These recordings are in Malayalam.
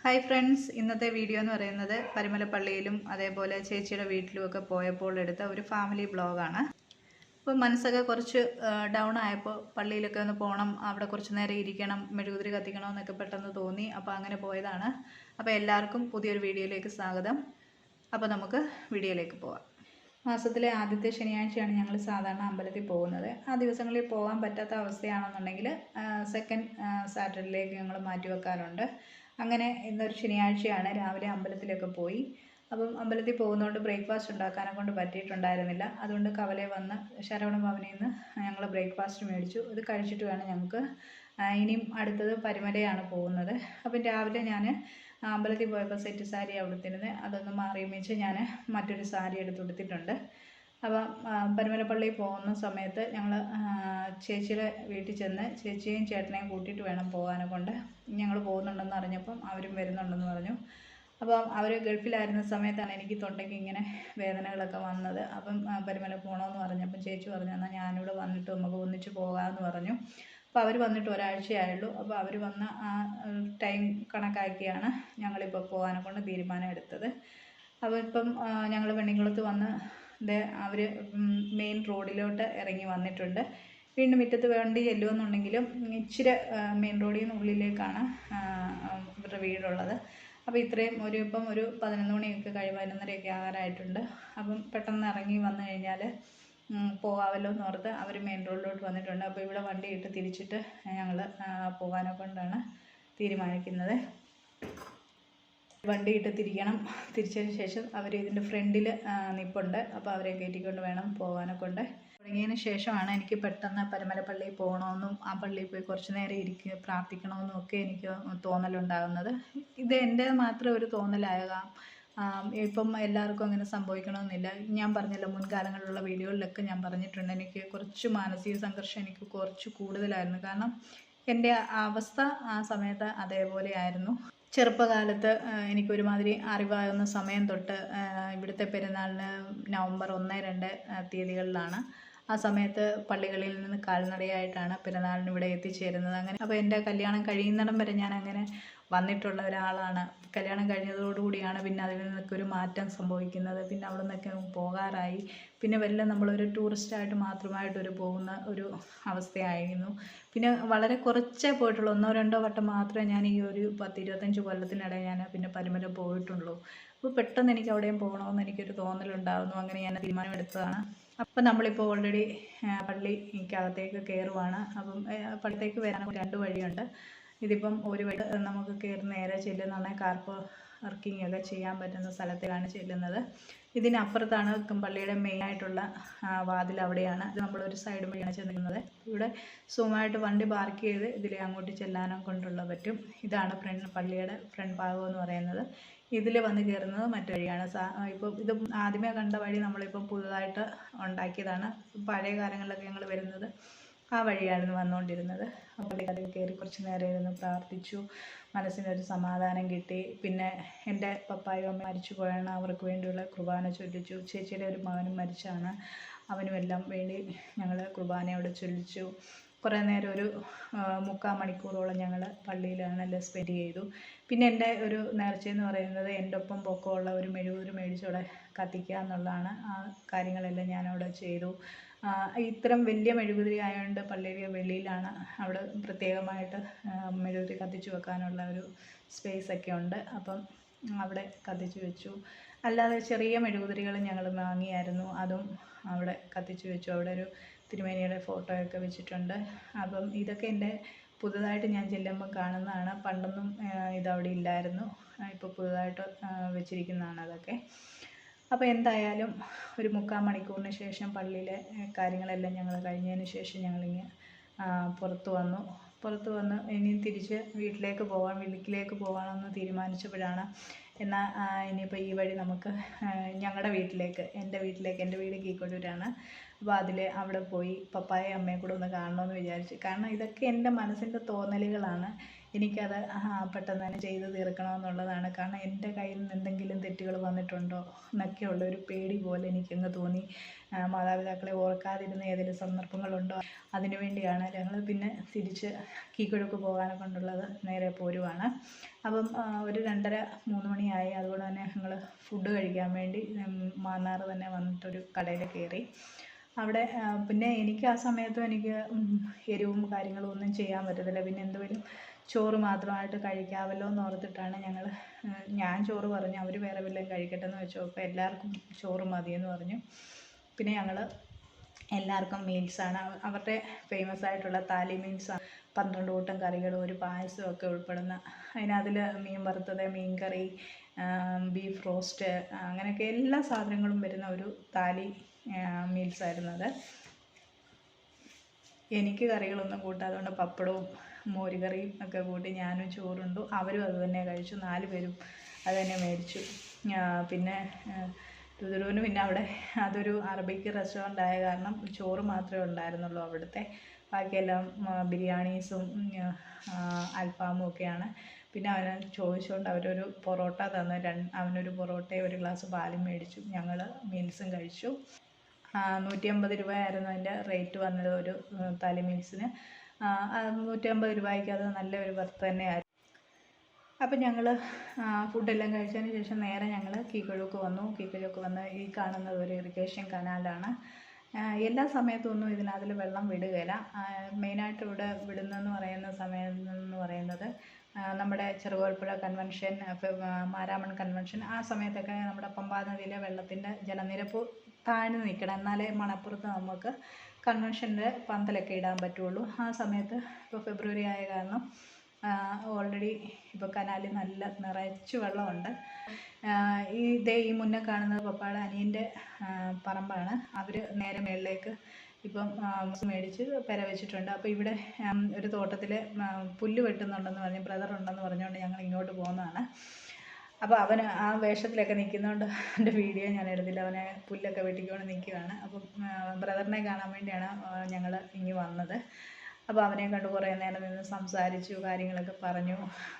ഹായ് ഫ്രണ്ട്സ്, ഇന്നത്തെ വീഡിയോ എന്ന് പറയുന്നത് പരിമലപ്പള്ളിയിലും അതേപോലെ ചേച്ചിയുടെ വീട്ടിലുമൊക്കെ പോയപ്പോൾ എടുത്ത ഒരു ഫാമിലി ബ്ലോഗാണ്. അപ്പോൾ മനസ്സൊക്കെ കുറച്ച് ഡൗൺ ആയപ്പോൾ പള്ളിയിലൊക്കെ ഒന്ന് പോകണം, അവിടെ കുറച്ച് നേരം ഇരിക്കണം, മെഴുകുതിരി കത്തിക്കണമെന്നൊക്കെ പെട്ടെന്ന് തോന്നി. അപ്പോൾ അങ്ങനെ പോയതാണ്. അപ്പോൾ എല്ലാവർക്കും പുതിയൊരു വീഡിയോയിലേക്ക് സ്വാഗതം. അപ്പോൾ നമുക്ക് വീഡിയോയിലേക്ക് പോകാം. മാസത്തിലെ ആദ്യത്തെ ശനിയാഴ്ചയാണ് ഞങ്ങൾ സാധാരണ അമ്പലത്തിൽ പോകുന്നത്. ആ ദിവസങ്ങളിൽ പോകാൻ പറ്റാത്ത അവസ്ഥയാണെന്നുണ്ടെങ്കിൽ സെക്കൻഡ് സാറ്റർഡേയിലേക്ക് ഞങ്ങൾ മാറ്റി വെക്കാറുണ്ട്. അങ്ങനെ ഇന്നൊരു ശനിയാഴ്ചയാണ്. രാവിലെ അമ്പലത്തിലൊക്കെ പോയി. അപ്പം അമ്പലത്തിൽ പോകുന്നതുകൊണ്ട് ബ്രേക്ക്ഫാസ്റ്റ് ഉണ്ടാക്കാനെ കൊണ്ട് പറ്റിയിട്ടുണ്ടായിരുന്നില്ല. അതുകൊണ്ട് കവലയിൽ വന്ന് ശരവണ ഭവനിൽ നിന്ന് ഞങ്ങൾ ബ്രേക്ക്ഫാസ്റ്റ് മേടിച്ചു. ഇത് കഴിച്ചിട്ട് വേണം ഞങ്ങൾക്ക് ഇനിയും അടുത്തത് പരിമലയാണ് പോകുന്നത്. അപ്പം രാവിലെ ഞാൻ അമ്പലത്തിൽ പോയപ്പോൾ സെറ്റ് സാരി അവിടുത്തിരുന്ന് അതൊന്ന് മാറി വെച്ച് ഞാൻ മറ്റൊരു സാരി എടുത്തുകൊടുത്തിട്ടുണ്ട്. അപ്പം പരിമലപ്പള്ളിയിൽ പോകുന്ന സമയത്ത് ഞങ്ങൾ ചേച്ചിയുടെ വീട്ടിൽ ചെന്ന് ചേച്ചിയും ചേട്ടനെയും കൂട്ടിയിട്ട് വേണം പോകാനെ കൊണ്ട്. ഞങ്ങൾ പോകുന്നുണ്ടെന്ന് അറിഞ്ഞപ്പം അവരും വരുന്നുണ്ടെന്ന് പറഞ്ഞു. അപ്പം അവർ ഗൾഫിലായിരുന്ന സമയത്താണ് എനിക്ക് തൊണ്ടയ്ക്ക് ഇങ്ങനെ വേദനകളൊക്കെ വന്നത്. അപ്പം പരിമല പോകണമെന്ന് പറഞ്ഞപ്പം ചേച്ചി പറഞ്ഞു, എന്നാൽ ഞാനിവിടെ വന്നിട്ട് നമുക്ക് ഒന്നിച്ച് പോകാമെന്ന് പറഞ്ഞു. അപ്പോൾ അവർ വന്നിട്ട് ഒരാഴ്ചയായുള്ളൂ. അപ്പോൾ അവർ വന്ന ആ ടൈം കണക്കാക്കിയാണ് ഞങ്ങളിപ്പോൾ പോകാനെ കൊണ്ട് തീരുമാനം എടുത്തത്. അപ്പോൾ ഇപ്പം ഞങ്ങൾ വെണ്ണിക്കുളത്ത് വന്ന് അവർ മെയിൻ റോഡിലോട്ട് ഇറങ്ങി വന്നിട്ടുണ്ട്. വീണ്ടും മുറ്റത്ത് വണ്ടി ചെല്ലുമെന്നുണ്ടെങ്കിലും ഇച്ചിരി മെയിൻ റോഡിൽ നിന്ന് ഉള്ളിലേക്കാണ് ഇവരുടെ വീടുള്ളത്. അപ്പോൾ ഇത്രയും ഇപ്പം ഒരു 11 മണിയൊക്കെ 11:30 ആകാറായിട്ടുണ്ട്. അപ്പം പെട്ടെന്ന് ഇറങ്ങി വന്നു കഴിഞ്ഞാൽ പോകാമല്ലോ എന്ന് ഓർത്ത് അവർ മെയിൻ റോഡിലോട്ട് വന്നിട്ടുണ്ട്. അപ്പോൾ ഇവിടെ വണ്ടി ഇട്ട് തിരിച്ചിട്ട് ഞങ്ങൾ പോകാനെ കൊണ്ടാണ് തീരുമാനിക്കുന്നത്. വണ്ടി ഇട്ട് തിരിക്കണം. തിരിച്ചതിന് ശേഷം അവർ ഇതിൻ്റെ ഫ്രണ്ടിൽ നിൽപ്പുണ്ട്. അപ്പോൾ അവരെ കയറ്റിക്കൊണ്ട് വേണം പോകാനെ കൊണ്ട്. തുടങ്ങിയതിന് ശേഷമാണ് എനിക്ക് പെട്ടെന്ന് പരിമലപ്പള്ളിയിൽ പോകണമെന്നും ആ പള്ളിയിൽ പോയി കുറച്ച് നേരം പ്രാർത്ഥിക്കണമെന്നും ഒക്കെ എനിക്ക് തോന്നലുണ്ടാകുന്നത്. ഇത് എൻ്റെ മാത്രം ഒരു തോന്നലാകാം. ഇപ്പം എല്ലാവർക്കും അങ്ങനെ സംഭവിക്കണമെന്നില്ല. ഞാൻ പറഞ്ഞല്ലോ, മുൻകാലങ്ങളിലുള്ള വീഡിയോകളിലൊക്കെ ഞാൻ പറഞ്ഞിട്ടുണ്ട്, എനിക്ക് കുറച്ച് മാനസിക സംഘർഷം എനിക്ക് കുറച്ച് കൂടുതലായിരുന്നു. കാരണം എൻ്റെ അവസ്ഥ ആ സമയത്ത് അതേപോലെ ആയിരുന്നു. ചെറുപ്പകാലത്ത് എനിക്കൊരുമാതിരി അറിവാകുന്ന സമയം തൊട്ട് ഇവിടുത്തെ പെരുന്നാളിന് നവംബർ 1, 2 തീയതികളിലാണ്. ആ സമയത്ത് പള്ളികളിൽ നിന്ന് കാൽനടയായിട്ടാണ് പെരുന്നാളിന് ഇവിടെ എത്തിച്ചേരുന്നത്. അങ്ങനെ അപ്പോൾ എൻ്റെ കല്യാണം കഴിയുന്നിടം വരെ ഞാൻ അങ്ങനെ വന്നിട്ടുള്ള ഒരാളാണ്. കല്യാണം കഴിഞ്ഞതോടുകൂടിയാണ് പിന്നെ അതിൽ നിന്നൊക്കെ ഒരു മാറ്റം സംഭവിക്കുന്നത്. പിന്നെ അവിടെ നിന്നൊക്കെ പോകാറായി. പിന്നെ വല്ല നമ്മളൊരു ടൂറിസ്റ്റായിട്ട് മാത്രമായിട്ടൊരു പോകുന്ന ഒരു അവസ്ഥയായിരുന്നു. പിന്നെ വളരെ കുറച്ചേ പോയിട്ടുള്ളൂ. 1-2 വട്ടം മാത്രമേ ഞാൻ ഈ ഒരു 10-25 കൊല്ലത്തിനിടെ ഞാൻ പിന്നെ പരിമല പോയിട്ടുള്ളൂ. അപ്പോൾ പെട്ടെന്ന് എനിക്ക് അവിടെയും പോകണമെന്ന് എനിക്കൊരു തോന്നലുണ്ടാകുന്നു. അങ്ങനെ ഞാൻ തീരുമാനമെടുത്തതാണ്. അപ്പം നമ്മളിപ്പോൾ ഓൾറെഡി പള്ളിക്കകത്തേക്ക് കയറുവാണ്. അപ്പം പള്ളിത്തേക്ക് വരാൻ 2 വഴിയുണ്ട്. ഇതിപ്പം ഒരു വഴി നമുക്ക് കയറി നേരെ ചെല്ലുന്നതാണ് കാർ പാർക്കിംഗ് ഒക്കെ ചെയ്യാൻ പറ്റുന്ന സ്ഥലത്തേക്കാണ് ചെല്ലുന്നത്. ഇതിനപ്പുറത്താണ് പള്ളിയുടെ മെയിനായിട്ടുള്ള വാതിൽ, അവിടെയാണ്. ഇത് നമ്മളൊരു സൈഡ് വഴിയാണ് ചെല്ലുന്നത്. ഇവിടെ സുഖമായിട്ട് വണ്ടി പാർക്ക് ചെയ്ത് ഇതിലെ അങ്ങോട്ട് ചെല്ലാനും കൊണ്ടുള്ള പറ്റും. ഇതാണ് പള്ളിയുടെ ഫ്രണ്ട് ഭാഗം എന്ന് പറയുന്നത്. ഇതിൽ വന്ന് കയറുന്നത് മറ്റു വഴിയാണ്. ഇപ്പോൾ ഇത് ആദ്യമേ കണ്ട വഴി നമ്മളിപ്പം പുതുതായിട്ട് ഉണ്ടാക്കിയതാണ്. പഴയ കാലങ്ങളിലൊക്കെ ഞങ്ങൾ വരുന്നത് ആ വഴിയായിരുന്നു വന്നുകൊണ്ടിരുന്നത്. പള്ളിക്കകത്ത് കയറി കുറച്ച് നേരം ഇരുന്ന് പ്രാർത്ഥിച്ചു. മനസ്സിനൊരു സമാധാനം കിട്ടി. പിന്നെ എൻ്റെ പപ്പായും അമ്മ മരിച്ചു പോയാണ്, അവർക്ക് വേണ്ടിയുള്ള കുർബാന ചൊല്ലിച്ചു. ചേച്ചിയുടെ ഒരു മകനും മരിച്ചാണ്, അവനുമെല്ലാം വേണ്ടി ഞങ്ങൾ കുർബാന അവിടെ ചൊല്ലിച്ചു. കുറേ നേരം ഒരു 3/4 മണിക്കൂറോളം ഞങ്ങൾ പള്ളിയിലാണല്ലോ സ്പെൻഡ് ചെയ്തു. പിന്നെ എൻ്റെ ഒരു നേർച്ചയെന്ന് പറയുന്നത് എൻ്റെ ഒപ്പം പൊക്കമുള്ള ഒരു മെഴുകുതിരി മേടിച്ചവിടെ കത്തിക്കുക എന്നുള്ളതാണ്. ആ കാര്യങ്ങളെല്ലാം ഞാനവിടെ ചെയ്തു. ഇത്തരം വലിയ മെഴുകുതിരി ആയതുകൊണ്ട് പള്ളിയുടെ വെളിയിലാണ്. അവിടെ പ്രത്യേകമായിട്ട് മെഴുകുതിരി കത്തിച്ചു വെക്കാനുള്ള ഒരു സ്പേസൊക്കെ ഉണ്ട്. അപ്പം അവിടെ കത്തിച്ചു വെച്ചു. അല്ലാതെ ചെറിയ മെഴുകുതിരികൾ ഞങ്ങൾ വാങ്ങിയായിരുന്നു, അതും അവിടെ കത്തിച്ചു വെച്ചു. അവിടെ ഒരു തിരുമേനിയുടെ ഫോട്ടോയൊക്കെ വെച്ചിട്ടുണ്ട്. അപ്പം ഇതൊക്കെ എൻ്റെ പുതുതായിട്ട് ഞാൻ ചെല്ലുമ്പോൾ കാണുന്നതാണ്. പണ്ടൊന്നും ഇതവിടെ ഇല്ലായിരുന്നു. ഇപ്പോൾ പുതുതായിട്ട് വെച്ചിരിക്കുന്നതാണ് അതൊക്കെ. അപ്പോൾ എന്തായാലും ഒരു 3/4 മണിക്കൂറിന് ശേഷം പള്ളിയിലെ കാര്യങ്ങളെല്ലാം ഞങ്ങൾ കഴിഞ്ഞതിന് ശേഷം ഞങ്ങളിങ്ങനെ പുറത്ത് വന്ന് ഇനി തിരിച്ച് വീട്ടിലേക്ക് പോകാമെന്ന് തീരുമാനിച്ചപ്പോഴാണ് എന്നാൽ ഇനിയിപ്പോൾ ഈ വഴി നമുക്ക് ഞങ്ങളുടെ വീട്ടിലേക്ക്, എൻ്റെ വീട് കീക്കൊഴൂരാണ്. അപ്പോൾ അവിടെ പോയി പപ്പായെയും അമ്മയും കൂടെ ഒന്ന് കാണണമെന്ന് വിചാരിച്ചു. കാരണം ഇതൊക്കെ എൻ്റെ മനസ്സിൻ്റെ തോന്നലുകളാണ്. എനിക്കത് പെട്ടെന്ന് തന്നെ ചെയ്ത് തീർക്കണമെന്നുള്ളതാണ്. കാരണം എൻ്റെ കയ്യിൽ നിന്ന് എന്തെങ്കിലും തെറ്റുകൾ വന്നിട്ടുണ്ടോ എന്നൊക്കെയുള്ള ഒരു പേടി പോലെ എനിക്കങ്ങ് തോന്നി. മാതാപിതാക്കളെ ഓർക്കാതിരുന്ന ഏതെങ്കിലും സന്ദർഭങ്ങളുണ്ടോ, അതിനു വേണ്ടിയാണ് ഞങ്ങൾ പിന്നെ തിരിച്ച് കീഴ്ക്കുഴക്ക് പോകാനെ കൊണ്ടുള്ളത് നേരെ പോരുവാണ്. അപ്പം ഒരു 2:30-3 മണിയായി. അതുകൊണ്ട് തന്നെ ഞങ്ങൾ ഫുഡ് കഴിക്കാൻ വേണ്ടി മാന്നാർ തന്നെ വന്നിട്ടൊരു കടയിൽ കയറി. അവിടെ പിന്നെ എനിക്ക് ആ സമയത്തും എനിക്ക് എരിവും കാര്യങ്ങളും ഒന്നും ചെയ്യാൻ പറ്റത്തില്ല. പിന്നെ എന്തുവരും ചോറ് മാത്രമായിട്ട് കഴിക്കാമല്ലോ എന്ന് ഓർത്തിട്ടാണ് ഞാൻ ചോറ് പറഞ്ഞു, അവർ വേറെ വല്ലതും കഴിക്കട്ടെ എന്ന് വെച്ചു. അപ്പോൾ എല്ലാവർക്കും ചോറ് മതിയെന്ന് പറഞ്ഞു. പിന്നെ ഞങ്ങൾ എല്ലാവർക്കും മീൽസാണ്. അവരുടെ ഫേമസ് ആയിട്ടുള്ള താലി മീൽസാണ്. 12 കൂട്ടം കറികളും ഒരു പായസവും ഒക്കെ ഉൾപ്പെടുന്ന, അതിൽ മീൻ വറുത്തത്, മീൻ കറി, ബീഫ് റോസ്റ്റ്, അങ്ങനെയൊക്കെ എല്ലാ സാധനങ്ങളും വരുന്ന ഒരു താലി മീൽസായിരുന്നു അത്. എനിക്ക് കറികളൊന്നും കൂട്ടാതെ കൊണ്ട് പപ്പടവും മോരുകറിയും ഒക്കെ കൂട്ടി ഞാനും ചോറുണ്ടു. അവരും അത് തന്നെ കഴിച്ചു. 4 പേരും അത് തന്നെ മേടിച്ചു. പിന്നെ രുദ്രുവിന് പിന്നെ അവിടെ അതൊരു അറബിക്ക് റെസ്റ്റോറൻ്റ് ആയ കാരണം ചോറ് മാത്രമേ ഉണ്ടായിരുന്നുള്ളൂ അവിടുത്തെ. ബാക്കിയെല്ലാം ബിരിയാണീസും അൽഫാമും ഒക്കെയാണ്. പിന്നെ അവന് ചോദിച്ചുകൊണ്ട് അവരൊരു പൊറോട്ട തന്നു. അവനൊരു പൊറോട്ടയും ഒരു ഗ്ലാസ് പാലും മേടിച്ചു. ഞങ്ങൾ മീൽസും കഴിച്ചു. 150 രൂപയായിരുന്നു അതിൻ്റെ റേറ്റ് വന്നത് ഒരു താലി മീൽസിന്. 150 രൂപയ്ക്ക് അത് നല്ലൊരു വർത്ത് തന്നെയായിരുന്നു. അപ്പം ഞങ്ങൾ ഫുഡെല്ലാം കഴിച്ചതിന് ശേഷം നേരെ ഞങ്ങൾ കീഴ്ക്കുഴക്ക് വന്നു. കീഴ്ക്കുഴക്ക് വന്ന് ഈ കാണുന്നത് ഒരു ഇറിഗേഷൻ കനാലാണ്. എല്ലാ സമയത്തൊന്നും ഇതിനകത്തിൽ വെള്ളം വിടുകയില്ല. മെയിനായിട്ട് ഇവിടെ വിടുന്നതെന്ന് പറയുന്ന സമയം എന്ന് പറയുന്നത് നമ്മുടെ ചെറുകോൽപ്പുഴ കൺവെൻഷൻ, മാരാമൺ കൺവെൻഷൻ, ആ സമയത്തൊക്കെ നമ്മുടെ പമ്പാ നദിയിലെ വെള്ളത്തിൻ്റെ ജലനിരപ്പ് താഴ്ന്നു നിൽക്കണം. എന്നാലേ മണപ്പുറത്ത് നമുക്ക് കൺവെൻഷൻ്റെ പന്തലൊക്കെ ഇടാൻ പറ്റുള്ളൂ. ആ സമയത്ത് ഇപ്പോൾ ഫെബ്രുവരി ആയ കാരണം ഓൾറെഡി ഇപ്പോൾ കനാലിൽ നല്ല നിറച്ച് വെള്ളമുണ്ട്. ഈ മുന്നേ കാണുന്നത് പപ്പായുടെ അനിയൻ്റെ പറമ്പാണ്. അവർ നേരെ മേളിലേക്ക് ഇപ്പം മേടിച്ച് പെര വെച്ചിട്ടുണ്ട്. അപ്പോൾ ഇവിടെ ഒരു തോട്ടത്തിൽ പുല്ല് വെട്ടുന്നുണ്ടെന്ന് പറഞ്ഞ് ബ്രദറുണ്ടെന്ന് പറഞ്ഞുകൊണ്ട് ഞങ്ങൾ ഇങ്ങോട്ട് പോകുന്നതാണ്. അപ്പോൾ അവന് ആ വേഷത്തിലൊക്കെ നിൽക്കുന്നതുകൊണ്ട് എൻ്റെ വീഡിയോ ഞാൻ എടുത്തില്ല. അവനെ പുല്ലൊക്കെ വെട്ടിക്കൊണ്ട് നിൽക്കുകയാണ്. അപ്പം ബ്രദറിനെ കാണാൻ വേണ്ടിയാണ് ഞങ്ങൾ ഇങ്ങ് വന്നത്. അപ്പോൾ അവനെ കണ്ട് കുറേ നേരം നിന്ന് സംസാരിച്ചു, കാര്യങ്ങളൊക്കെ പറഞ്ഞു.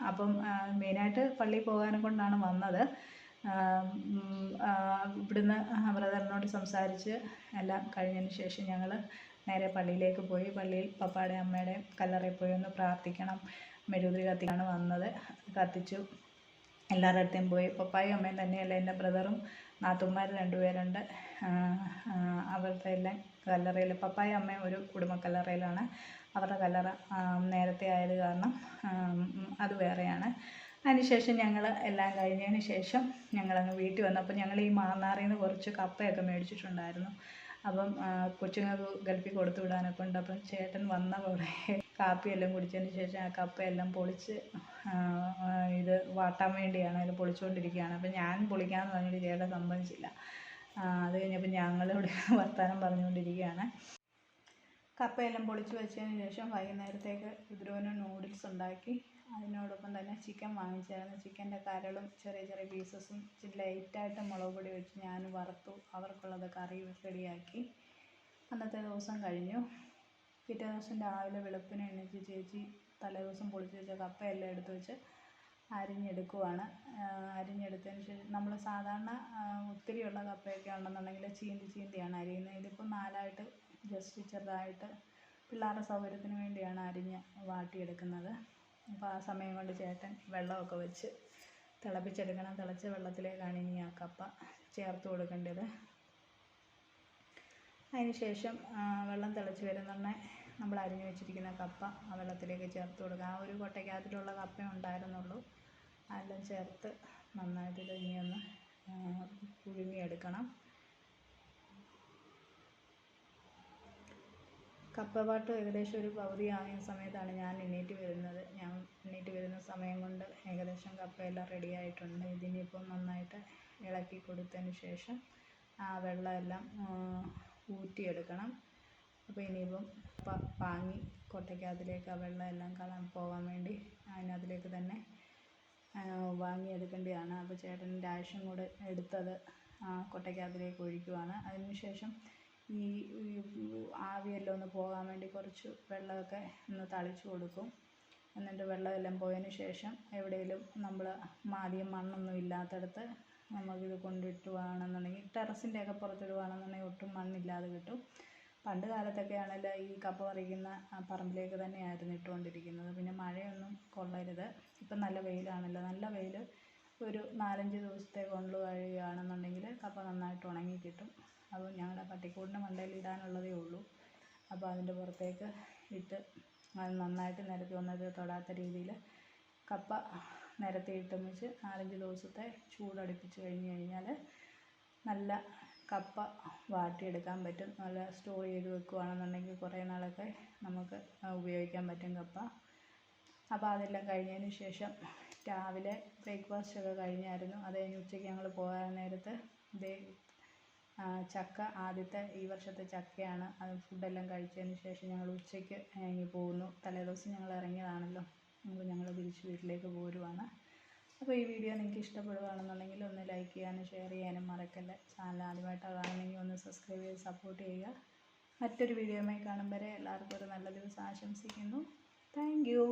അപ്പം മെയിനായിട്ട് പള്ളിയിൽ പോകാനെ കൊണ്ടാണ് വന്നത്. ഇവിടുന്ന് ബ്രദറിനോട് സംസാരിച്ച് എല്ലാം കഴിഞ്ഞതിന് ശേഷം ഞങ്ങൾ നേരെ പള്ളിയിലേക്ക് പോയി. പള്ളിയിൽ പപ്പായുടെയും അമ്മയുടെയും കല്ലറയിൽ പോയി ഒന്ന് പ്രാർത്ഥിക്കണം, മെഴുകുതിരി കത്തിക്കാണ് വന്നത്. കത്തിച്ചു. എല്ലാവരുടെ അടുത്തേയും പോയി. പപ്പായും അമ്മയും തന്നെയല്ല, എൻ്റെ ബ്രദറും നാത്തൂന്മാർ 2 പേരുണ്ട്. അവരുടെ എല്ലാം കല്ലറയിൽ, പപ്പായും അമ്മയും ഒരു കുടുംബ കല്ലറയിലാണ്. അവരുടെ കല്ലറ നേരത്തെ ആയത് കാരണം അത് വേറെയാണ്. അതിനുശേഷം ഞങ്ങൾ എല്ലാം കഴിഞ്ഞതിന് ശേഷം ഞങ്ങളങ്ങ് വീട്ടിൽ വന്നു. അപ്പോൾ ഞങ്ങൾ ഈ മാന്നാറിൽ നിന്ന് കുറച്ച് കപ്പയൊക്കെ മേടിച്ചിട്ടുണ്ടായിരുന്നു. അപ്പം കൊച്ചുങ്ങൾക്ക് ഗൾഫിൽ കൊടുത്തു വിടാനൊക്കെ ഉണ്ട്. അപ്പം ചേട്ടൻ വന്ന പോലെ കാപ്പിയെല്ലാം കുടിച്ചതിന് ശേഷം ആ കപ്പയെല്ലാം പൊളിച്ച് ഇത് വാട്ടാൻ വേണ്ടിയാണ് അതിൽ പൊളിച്ചുകൊണ്ടിരിക്കുകയാണ്. അപ്പം ഞാൻ പൊളിക്കാമെന്ന് പറഞ്ഞിട്ട് ചേട്ടൻ സമ്മതിച്ചില്ല. അത് കഴിഞ്ഞപ്പോൾ ഞങ്ങളിവിടെ വർത്തമാനം പറഞ്ഞുകൊണ്ടിരിക്കുകയാണ്. കപ്പയെല്ലാം പൊളിച്ച് വെച്ചതിന് ശേഷം വൈകുന്നേരത്തേക്ക് രുദ്രുവിന് നൂഡിൽസ് ഉണ്ടാക്കി. അതിനോടൊപ്പം തന്നെ ചിക്കൻ വാങ്ങിച്ചായിരുന്നു. ചിക്കൻ്റെ കരളും ചെറിയ ചെറിയ പീസസും ലൈറ്റായിട്ട് മുളക് പൊടി വെച്ച് ഞാൻ വറുത്തു. അവർക്കുള്ളത് കറി റെഡിയാക്കി. അന്നത്തെ ദിവസം കഴിഞ്ഞു. പിറ്റേ ദിവസം രാവിലെ വെളുപ്പിന് എണീച്ച് ചേച്ചി തലേദിവസം പൊളിച്ച് വെച്ച കപ്പയെല്ലാം എടുത്ത് വെച്ച് അരിഞ്ഞെടുക്കുവാണ്. അരിഞ്ഞെടുത്തതിന് ശേഷം നമ്മൾ സാധാരണ ഒത്തിരിയുള്ള കപ്പയൊക്കെ ഉണ്ടെന്നുണ്ടെങ്കിൽ ചീന്തിയാണ് അരിയുന്നത്. ഇതിപ്പോൾ 4ആയിട്ട് ജസ്റ്റ് ചെറുതായിട്ട് പിള്ളേരുടെ സൗകര്യത്തിന് വേണ്ടിയാണ് അരിഞ്ഞ് വാട്ടിയെടുക്കുന്നത്. അപ്പോൾ ആ സമയം കൊണ്ട് ചേട്ടൻ വെള്ളമൊക്കെ വെച്ച് തിളപ്പിച്ചെടുക്കണം. തിളച്ച വെള്ളത്തിലേക്കാണ് ഇനി ആ കപ്പ ചേർത്ത് കൊടുക്കേണ്ടത്. അതിന് ശേഷം വെള്ളം തിളച്ച് വരുന്നുണ്ടെ നമ്മൾ അരിഞ്ഞു വെച്ചിരിക്കുന്ന കപ്പ ആ വെള്ളത്തിലേക്ക് ചേർത്ത് കൊടുക്കുക. ആ ഒരു കൊട്ടയ്ക്കകത്തിലുള്ള കപ്പ ഉണ്ടായിരുന്നുള്ളൂ. അതെല്ലാം ചേർത്ത് നന്നായിട്ട് ഇത് ഇനിയൊന്ന് പുഴുങ്ങിയെടുക്കണം. കപ്പപാട്ട് ഏകദേശം ഒരു പകുതി ആയ സമയത്താണ് ഞാൻ എണീറ്റ് വരുന്നത്. ഞാൻ എണീറ്റ് വരുന്ന സമയം കൊണ്ട് ഏകദേശം കപ്പയെല്ലാം റെഡി ആയിട്ടുണ്ട്. ഇതിനിപ്പം നന്നായിട്ട് ഇളക്കി കൊടുത്തതിന് ശേഷം ആ വെള്ളമെല്ലാം ഊറ്റിയെടുക്കണം. അപ്പോൾ ഇനിയിപ്പം പാങ്ങി കൊട്ടയ്ക്കകത്തിലേക്ക് ആ വെള്ളമെല്ലാം പോകാൻ വേണ്ടി അതിനകത്തിലേക്ക് തന്നെ വാങ്ങിയെടുക്കേണ്ടതാണ്. അപ്പോൾ ചേട്ടൻ ലാശം കൂടെ എടുത്തത് കൊട്ടയ്ക്കകത്തിലേക്ക് ഒഴിക്കുവാണ്. അതിന് ശേഷം ഈ ആവിയെല്ലാം ഒന്ന് പോകാൻ വേണ്ടി കുറച്ച് വെള്ളമൊക്കെ ഒന്ന് തളിച്ചു കൊടുക്കും. എന്നിട്ട് വെള്ളമെല്ലാം പോയതിന് ശേഷം എവിടെയെങ്കിലും നമ്മൾ ആദ്യം മണ്ണൊന്നും ഇല്ലാത്തടത്ത് നമുക്കിത് കൊണ്ടിട്ടുവാണെന്നുണ്ടെങ്കിൽ ടെറസിൻ്റെയൊക്കെ പുറത്തിടുവാണെന്നുണ്ടെങ്കിൽ ഒട്ടും മണ്ണില്ലാതെ കിട്ടും. പണ്ട് കാലത്തൊക്കെ ആണെങ്കിൽ ഈ കപ്പ പറിക്കുന്ന പറമ്പിലേക്ക് തന്നെയായിരുന്നു ഇട്ടുകൊണ്ടിരിക്കുന്നത്. പിന്നെ മഴയൊന്നും കൊള്ളരുത്. ഇപ്പം നല്ല വെയിലാണല്ലോ, നല്ല വെയിൽ ഒരു 4-5 ദിവസത്തെ കൊണ്ട് കഴിയുകയാണെന്നുണ്ടെങ്കിൽ കപ്പ നന്നായിട്ട് ഉണങ്ങി കിട്ടും. അപ്പോൾ ഞങ്ങളുടെ പട്ടിക്കൂടിൻ്റെ മണ്ടയിൽ ഇടാനുള്ളതേ ഉള്ളൂ. അപ്പോൾ അതിൻ്റെ പുറത്തേക്ക് ഇട്ട് അത് നന്നായിട്ട് നിരത്തി വന്നത് തൊടാത്ത രീതിയിൽ കപ്പ നിരത്തിയിട്ടും വെച്ച് 4-5 ദിവസത്തെ ചൂടടുപ്പിച്ച് കഴിഞ്ഞാൽ നല്ല കപ്പ വാട്ടിയെടുക്കാൻ പറ്റും. നല്ല സ്റ്റോർ ചെയ്ത് വെക്കുകയാണെന്നുണ്ടെങ്കിൽ കുറേ നാളൊക്കെ നമുക്ക് ഉപയോഗിക്കാൻ പറ്റും കപ്പ. അപ്പോൾ അതെല്ലാം കഴിഞ്ഞതിന് ശേഷം രാവിലെ ബ്രേക്ക്ഫാസ്റ്റൊക്കെ കഴിഞ്ഞായിരുന്നു. അത് കഴിഞ്ഞ് ഉച്ചയ്ക്ക് ഞങ്ങൾ പോകാൻ നേരത്ത് ചക്ക, ആദ്യത്തെ ഈ വർഷത്തെ ചക്കയാണ്. അത് ഫുഡെല്ലാം കഴിച്ചതിന് ശേഷം ഞങ്ങൾ ഉച്ചയ്ക്ക് ഇറങ്ങി പോകുന്നു. തലേദിവസം ഞങ്ങൾ ഇറങ്ങിയതാണല്ലോ, അപ്പോൾ ഞങ്ങൾ തിരിച്ച് വീട്ടിലേക്ക് പോരുവാണ്. അപ്പോൾ ഈ വീഡിയോ നിങ്ങൾക്ക് ഇഷ്ടപ്പെടുകയാണെന്നുണ്ടെങ്കിൽ ഒന്ന് ലൈക്ക് ചെയ്യാനും ഷെയർ ചെയ്യാനും മറക്കല്ലേ. ചാനൽ ആദ്യമായിട്ടാണ് കാണുന്നെങ്കിൽ ഒന്ന് സബ്സ്ക്രൈബ് ചെയ്ത് സപ്പോർട്ട് ചെയ്യുക. മറ്റൊരു വീഡിയോയുമായി കാണും വരെ എല്ലാവർക്കും ഒരു നല്ല ദിവസം ആശംസിക്കുന്നു. Thank you.